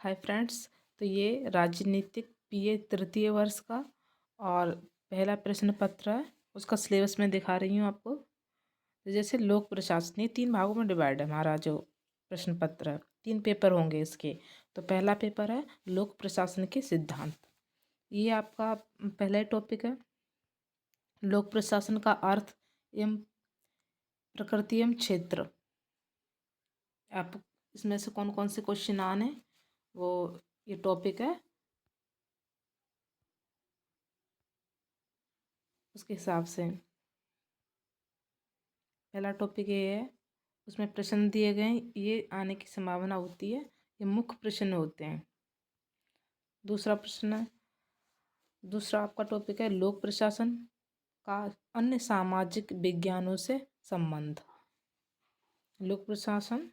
Hi friends. तो ये राजनीतिक पीए तृतीय वर्ष का और पहला प्रश्न पत्र है। उसका सिलेबस मैं दिखा रही हूँ आपको। तो जैसे लोक प्रशासन, ये 3 भागों में डिवाइड है हमारा जो प्रश्न पत्र है। 3 पेपर होंगे इसके। तो पहला पेपर है लोक प्रशासन के सिद्धांत। ये आपका पहला टॉपिक है। लोक प्रशासन का अर्थ एवं प्रकृति एवं क्षेत्र। आप इसमें से कौन कौन से क्वेश्चन आने वो ये टॉपिक है, उसके हिसाब से पहला टॉपिक ये है। उसमें प्रश्न दिए गए हैं, ये आने की संभावना होती है, ये मुख्य प्रश्न होते हैं। दूसरा आपका टॉपिक है लोक प्रशासन का अन्य सामाजिक विज्ञानों से संबंध। लोक प्रशासन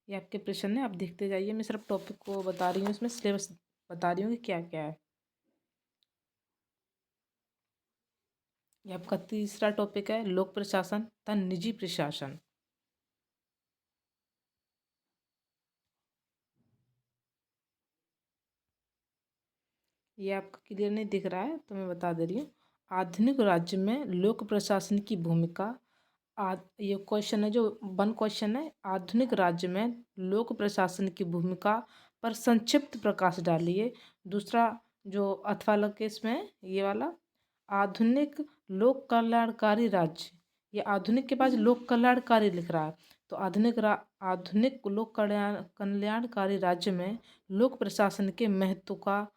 ये आपके प्रश्न है, आप देखते जाइए। मैं सिर्फ टॉपिक को बता रही हूँ, इसमें सिलेबस बता रही हूँ कि क्या क्या है। ये आपका तीसरा टॉपिक है लोक प्रशासन तथा निजी प्रशासन। ये आपका क्लियर नहीं दिख रहा है तो मैं बता दे रही हूँ। आधुनिक राज्य में लोक प्रशासन की भूमिका। ये क्वेश्चन है, जो 1 क्वेश्चन है। आधुनिक राज्य में लोक प्रशासन की भूमिका पर संक्षिप्त प्रकाश डालिए। दूसरा जो अथवा लग के इसमें ये वाला आधुनिक लोक कल्याणकारी राज्य। ये आधुनिक के पास लोक कल्याणकारी लिख रहा है। तो आधुनिक लोक कल्याणकारी राज्य में लोक प्रशासन के महत्व का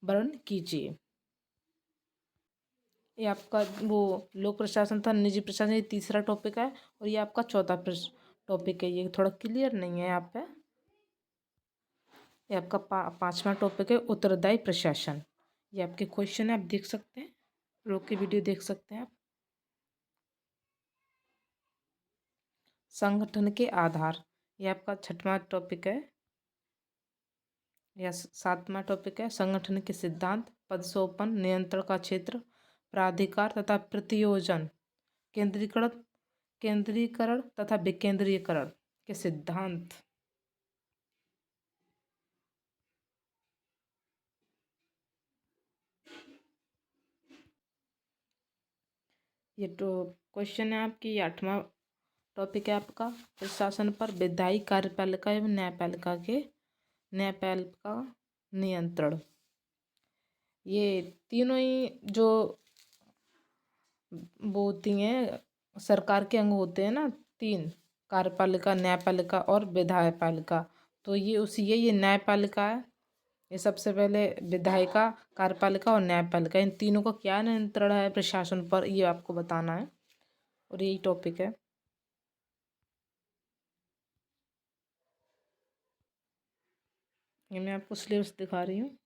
वर्णन कीजिए। ये आपका वो लोक प्रशासन था, निजी प्रशासन, ये तीसरा टॉपिक है। और ये आपका चौथा टॉपिक है। ये थोड़ा क्लियर नहीं है यहाँ पे। ये आपका पांचवा टॉपिक है उत्तरदायी प्रशासन। ये आपके क्वेश्चन है, आप देख सकते हैं, रोक के वीडियो देख सकते हैं आप। संगठन के आधार, ये आपका 6वां टॉपिक है। या 7वां टॉपिक है संगठन के सिद्धांत, पदसोपन, नियंत्रण का क्षेत्र, प्राधिकार तथा प्रतियोजन, केंद्रीकरण केंद्रीकरण तथा विकेंद्रीकरण के सिद्धांत। ये तो क्वेश्चन है आपकी। 8वां टॉपिक है आपका प्रशासन पर विधायी कार्यपालिका एवं न्यायपालिका नियंत्रण। ये तीनों ही जो वो होती हैं सरकार के अंग होते हैं ना, 3, कार्यपालिका, न्यायपालिका और विधायपालिका। तो ये न्यायपालिका है। ये सबसे पहले विधायिका, कार्यपालिका और न्यायपालिका, इन तीनों का क्या नियंत्रण है प्रशासन पर, ये आपको बताना है। और यही टॉपिक है। ये मैं आपको सिलेबस दिखा रही हूँ।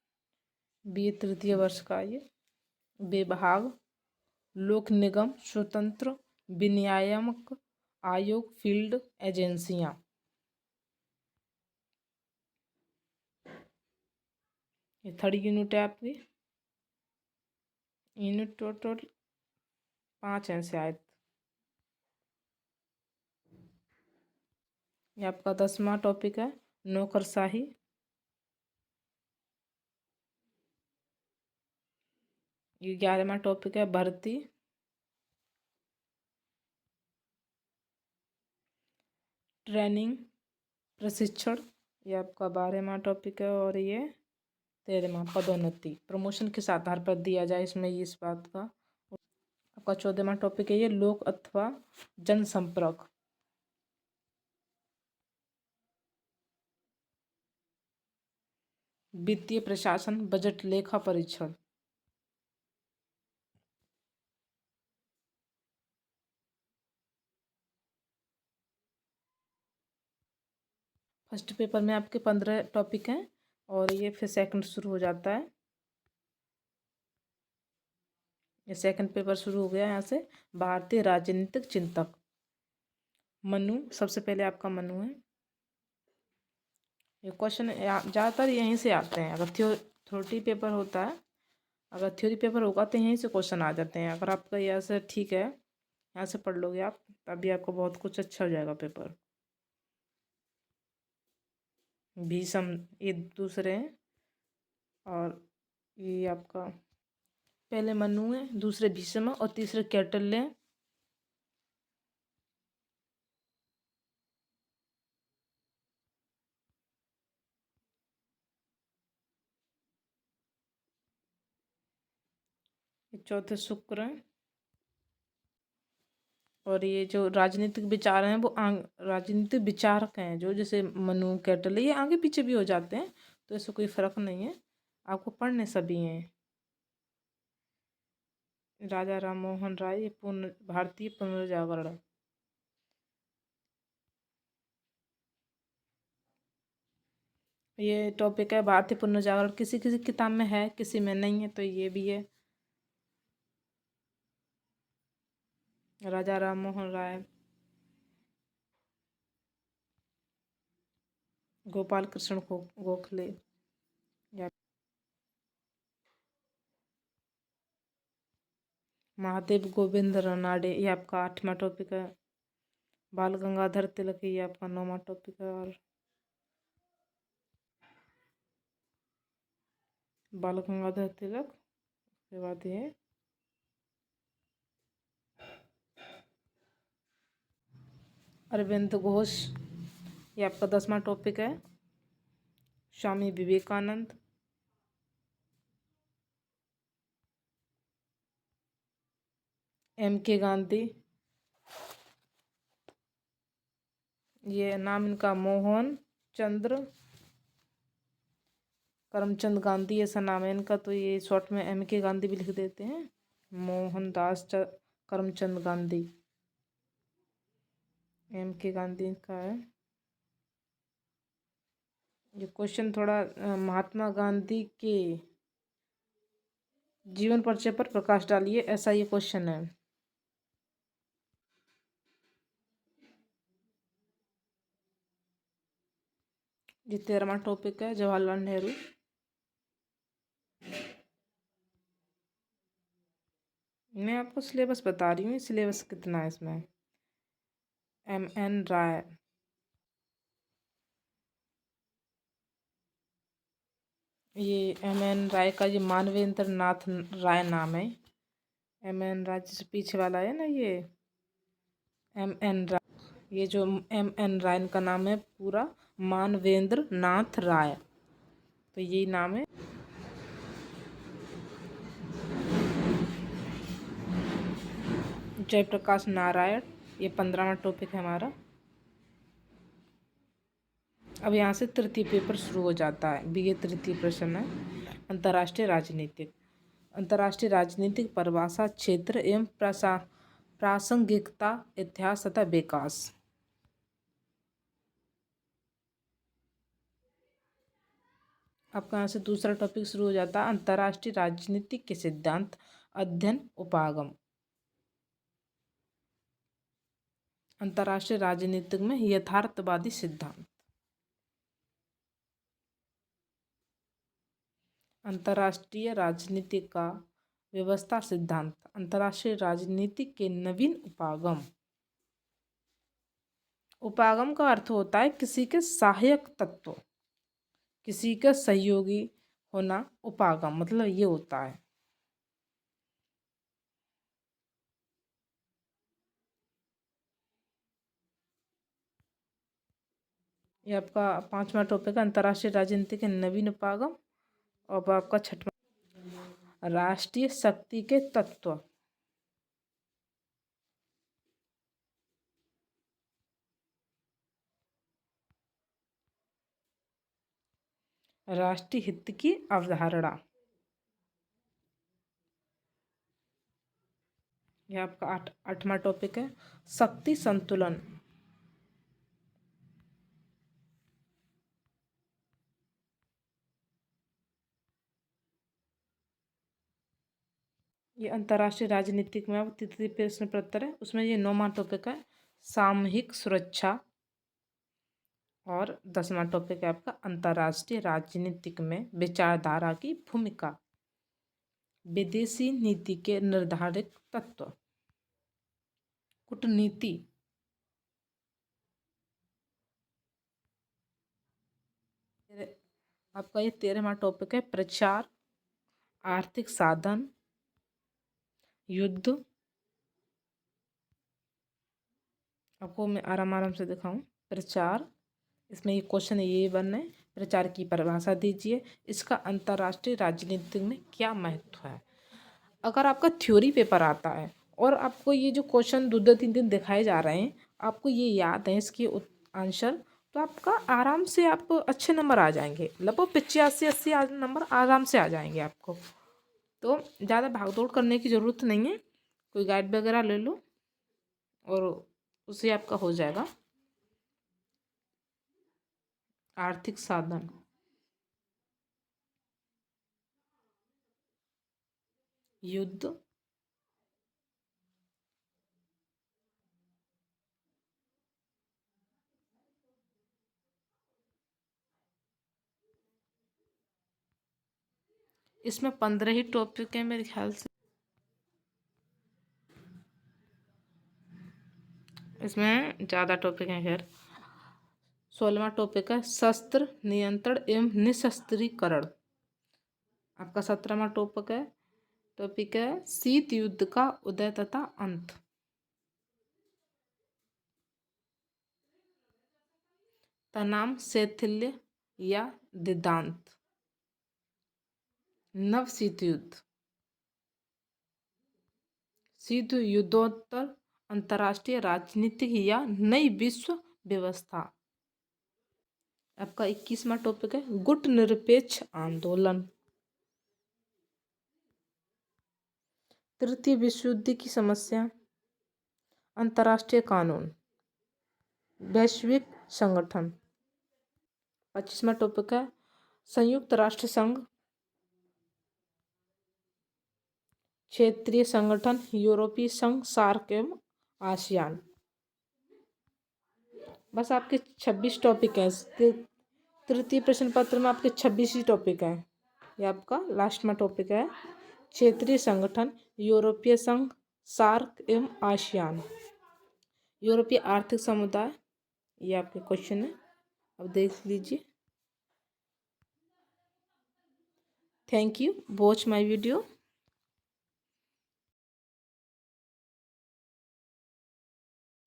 बीए तृतीय वर्ष का ये विभाग, लोक निगम, स्वतंत्र विनियामक आयोग, फील्ड एजेंसियाँ। ये 3rd यूनिट है आपकी। यूनिट टोटल 5 हैं शायद। ये आपका 10वां टॉपिक है नौकरशाही। ये 11वां टॉपिक है भर्ती। ट्रेनिंग, प्रशिक्षण। ये आपका 12वां टॉपिक है। और ये 13वां पदोन्नति, प्रमोशन किस आधार पर दिया जाए इसमें, ये इस बात का। आपका 14वां टॉपिक है ये लोक अथवा जनसंपर्क। वित्तीय प्रशासन, बजट, लेखा परीक्षण। फर्स्ट पेपर में आपके 15 टॉपिक हैं और ये फिर सेकंड शुरू हो जाता है। ये सेकंड पेपर शुरू हो गया यहाँ से। भारतीय राजनीतिक चिंतक, मनु, सबसे पहले आपका मनु है। ये क्वेश्चन ज़्यादातर यहीं से आते हैं। अगर थ्योरी पेपर होता है, अगर थ्योरी पेपर होगा तो यहीं से क्वेश्चन आ जाते हैं। अगर आपका यहाँ से ठीक है, यहाँ से पढ़ लोगे आप, तभी आपको बहुत कुछ अच्छा हो जाएगा पेपर। भीषम ये दूसरे हैं। और ये आपका पहले मनु है, दूसरे भीषम है और तीसरे कैटल्य हैं। ये चौथे शुक्र हैं। और ये जो राजनीतिक विचार हैं वो राजनीतिक विचारक हैं, जो जैसे मनु कैटल्य ये आगे पीछे भी हो जाते हैं, तो इससे कोई फर्क नहीं है, आपको पढ़ने सभी हैं। राजा राम मोहन राय ये पूर्ण भारतीय पुनर्जागरण। ये टॉपिक है भारतीय पुनर्जागरण, किसी किसी किताब में है, किसी में नहीं है, तो ये भी है। राजा राम मोहन राय, गोपाल कृष्ण गोखले, या महादेव गोविंद रानडे, ये आपका 8वां टॉपिक है। बाल गंगाधर तिलक ये आपका 9वां टॉपिक है। और बाल गंगाधर तिलक उसके बाद ये अरविंद घोष, ये आपका 10वां टॉपिक है। स्वामी विवेकानंद, M.K. गांधी, ये नाम इनका मोहन चंद्र करमचंद गांधी ऐसा नाम है इनका, तो ये शॉर्ट में M.K. गांधी भी लिख देते हैं। मोहनदास करमचंद गांधी, M.K. गांधी का है। ये क्वेश्चन थोड़ा महात्मा गांधी के जीवन परिचय पर प्रकाश डालिए, ऐसा ये क्वेश्चन है। ये 13वां टॉपिक है, जवाहरलाल नेहरू। मैं आपको सिलेबस बता रही हूँ, सिलेबस कितना है इसमें। M.N. राय, ये M.N. राय का ये मानवेंद्र नाथ राय नाम है। M.N. राय जैसे पीछे वाला है ना, ये M.N. राय, ये जो M.N. राय का नाम है पूरा मानवेंद्र नाथ राय, तो यही नाम है। जयप्रकाश नारायण, ये 15वां टॉपिक है हमारा। अब यहाँ से तृतीय पेपर शुरू हो जाता है। BA तृतीय प्रश्न है, अंतर्राष्ट्रीय राजनीतिक। अंतर्राष्ट्रीय राजनीतिक परिभाषा, क्षेत्र एवं प्रासंगिकता, इतिहास तथा विकास। आपका यहाँ से दूसरा टॉपिक शुरू हो जाता है, अंतर्राष्ट्रीय राजनीति के सिद्धांत, अध्ययन, उपागम। अंतर्राष्ट्रीय राजनीतिक में यथार्थवादी सिद्धांत। अंतर्राष्ट्रीय राजनीति का व्यवस्था सिद्धांत, अंतर्राष्ट्रीय राजनीति के नवीन उपागम। उपागम का अर्थ होता है किसी के सहायक तत्व, किसी का सहयोगी होना, उपागम मतलब ये होता है। ये आपका 5वां टॉपिक है, अंतर्राष्ट्रीय राजनीति के नवीन उपागम। और आपका 6वां, राष्ट्रीय शक्ति के तत्व। राष्ट्रीय हित की अवधारणा। यह आपका 8वां टॉपिक है, शक्ति संतुलन। ये अंतर्राष्ट्रीय राजनीतिक में अब तृतीय प्रश्न पत्र है, उसमें ये 9वां टॉपिक है, सामूहिक सुरक्षा। और 10वां टॉपिक है आपका अंतर्राष्ट्रीय राजनीतिक में विचारधारा की भूमिका, विदेशी नीति के निर्धारित तत्व, कूटनीति। आपका ये 13वां टॉपिक है प्रचार, आर्थिक साधन, युद्ध। आपको मैं आराम आराम से दिखाऊं। प्रचार, इसमें ये क्वेश्चन ये बनना है, प्रचार की परिभाषा दीजिए, इसका अंतर्राष्ट्रीय राजनीति में क्या महत्व है। अगर आपका थ्योरी पेपर आता है और आपको ये जो क्वेश्चन 2-2 3 दिन दिखाए जा रहे हैं, आपको ये याद है इसके आंसर, तो आपका आराम से आप अच्छे नंबर आ जाएंगे, लगभग 85-80 नंबर आराम से आ जाएंगे आपको। तो ज़्यादा भागदौड़ करने की ज़रूरत नहीं है, कोई गाइड वगैरह ले लो और उससे आपका हो जाएगा। आर्थिक साधन, युद्ध, इसमें 15 ही टॉपिक है मेरे ख्याल से। इसमें ज़्यादा टॉपिक हैं खैर। 16वां टॉपिक है शस्त्र नियंत्रण एवं निशस्त्रीकरण। आपका 17वां टॉपिक है शीत युद्ध का उदय तथा अंत। तनाम शैथिल्य या दिदांत। नव शीत युद्ध, शीत युद्धोत्तर अंतर्राष्ट्रीय राजनीतिक या नई विश्व व्यवस्था। आपका 21वां टॉपिक है गुट निरपेक्ष आंदोलन। तृतीय विश्व युद्ध की समस्या, अंतर्राष्ट्रीय कानून, वैश्विक संगठन। 25वां टॉपिक है संयुक्त राष्ट्र संघ, क्षेत्रीय संगठन, यूरोपीय संघ, सार्क एवं आसियान। बस आपके 26 टॉपिक हैं। तृतीय प्रश्न पत्र में आपके 26 ही टॉपिक हैं। ये आपका लास्ट में टॉपिक है क्षेत्रीय संगठन, यूरोपीय संघ, सार्क एवं आसियान, यूरोपीय आर्थिक समुदाय। ये आपके क्वेश्चन है, अब देख लीजिए। Thank you, watch my video.